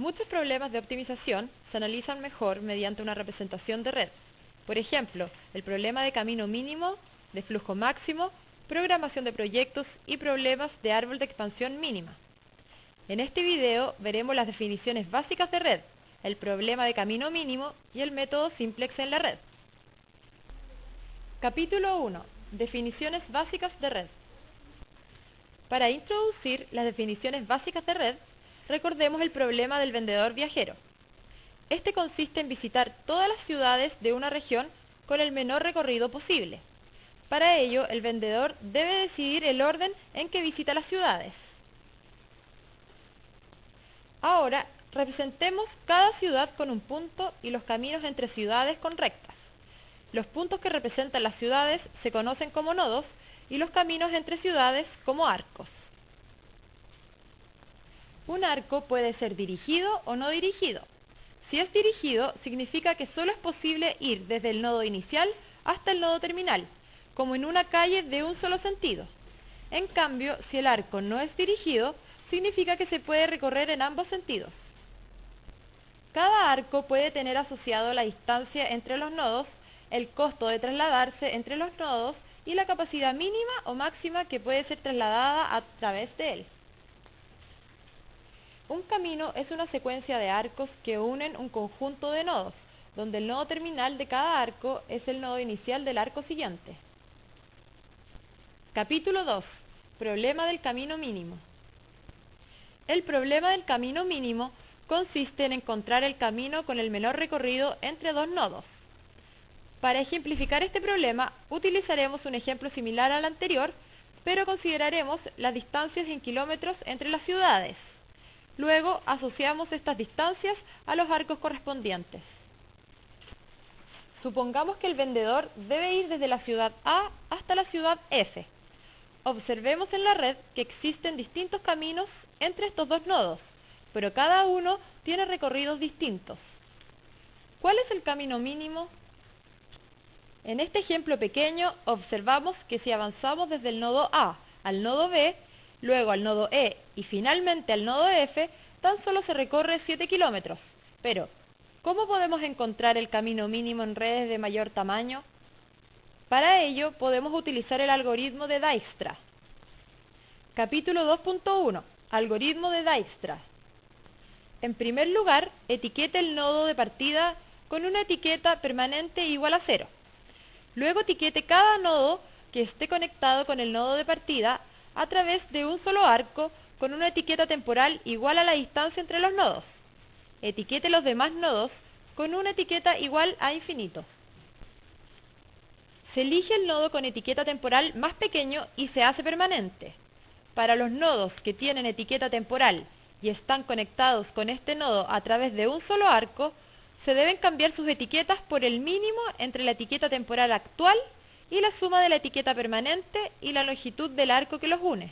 Muchos problemas de optimización se analizan mejor mediante una representación de red. Por ejemplo, el problema de camino mínimo, de flujo máximo, programación de proyectos y problemas de árbol de expansión mínima. En este video veremos las definiciones básicas de red, el problema de camino mínimo y el método simplex en la red. Capítulo 1. Definiciones básicas de red. Para introducir las definiciones básicas de red, recordemos el problema del vendedor viajero. Este consiste en visitar todas las ciudades de una región con el menor recorrido posible. Para ello, el vendedor debe decidir el orden en que visita las ciudades. Ahora, representemos cada ciudad con un punto y los caminos entre ciudades con rectas. Los puntos que representan las ciudades se conocen como nodos y los caminos entre ciudades como arcos. Un arco puede ser dirigido o no dirigido. Si es dirigido, significa que solo es posible ir desde el nodo inicial hasta el nodo terminal, como en una calle de un solo sentido. En cambio, si el arco no es dirigido, significa que se puede recorrer en ambos sentidos. Cada arco puede tener asociado la distancia entre los nodos, el costo de trasladarse entre los nodos y la capacidad mínima o máxima que puede ser trasladada a través de él. Un camino es una secuencia de arcos que unen un conjunto de nodos, donde el nodo terminal de cada arco es el nodo inicial del arco siguiente. Capítulo 2. Problema del camino mínimo. El problema del camino mínimo consiste en encontrar el camino con el menor recorrido entre dos nodos. Para ejemplificar este problema, utilizaremos un ejemplo similar al anterior, pero consideraremos las distancias en kilómetros entre las ciudades. Luego, asociamos estas distancias a los arcos correspondientes. Supongamos que el vendedor debe ir desde la ciudad A hasta la ciudad F. Observemos en la red que existen distintos caminos entre estos dos nodos, pero cada uno tiene recorridos distintos. ¿Cuál es el camino mínimo? En este ejemplo pequeño, observamos que si avanzamos desde el nodo A al nodo B, luego al nodo E y finalmente al nodo F, tan solo se recorre 7 kilómetros. Pero, ¿cómo podemos encontrar el camino mínimo en redes de mayor tamaño? Para ello, podemos utilizar el algoritmo de Dijkstra. Capítulo 2.1. Algoritmo de Dijkstra. En primer lugar, etiquete el nodo de partida con una etiqueta permanente igual a 0. Luego etiquete cada nodo que esté conectado con el nodo de partida a través de un solo arco con una etiqueta temporal igual a la distancia entre los nodos. Etiquete los demás nodos con una etiqueta igual a infinito. Se elige el nodo con etiqueta temporal más pequeño y se hace permanente. Para los nodos que tienen etiqueta temporal y están conectados con este nodo a través de un solo arco, se deben cambiar sus etiquetas por el mínimo entre la etiqueta temporal actual y la suma de la etiqueta permanente y la longitud del arco que los une.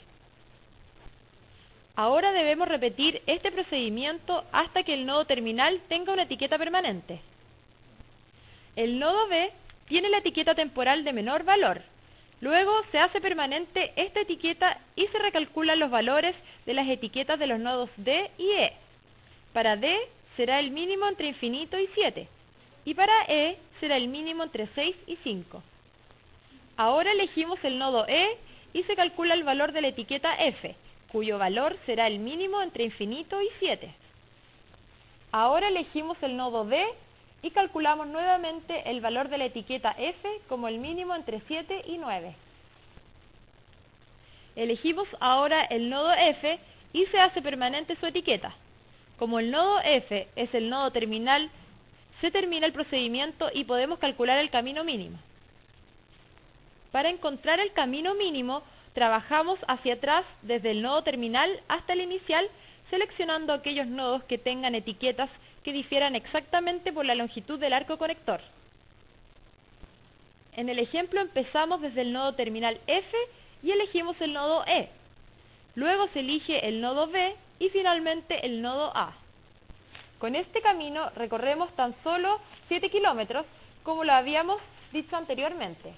Ahora debemos repetir este procedimiento hasta que el nodo terminal tenga una etiqueta permanente. El nodo B tiene la etiqueta temporal de menor valor. Luego se hace permanente esta etiqueta y se recalculan los valores de las etiquetas de los nodos D y E. Para D será el mínimo entre infinito y 7, y para E será el mínimo entre 6 y 5. Ahora elegimos el nodo E y se calcula el valor de la etiqueta F, cuyo valor será el mínimo entre infinito y 7. Ahora elegimos el nodo D y calculamos nuevamente el valor de la etiqueta F como el mínimo entre 7 y 9. Elegimos ahora el nodo F y se hace permanente su etiqueta. Como el nodo F es el nodo terminal, se termina el procedimiento y podemos calcular el camino mínimo. Para encontrar el camino mínimo, trabajamos hacia atrás desde el nodo terminal hasta el inicial, seleccionando aquellos nodos que tengan etiquetas que difieran exactamente por la longitud del arco conector. En el ejemplo empezamos desde el nodo terminal F y elegimos el nodo E. Luego se elige el nodo B y finalmente el nodo A. Con este camino recorremos tan solo 7 kilómetros, como lo habíamos dicho anteriormente.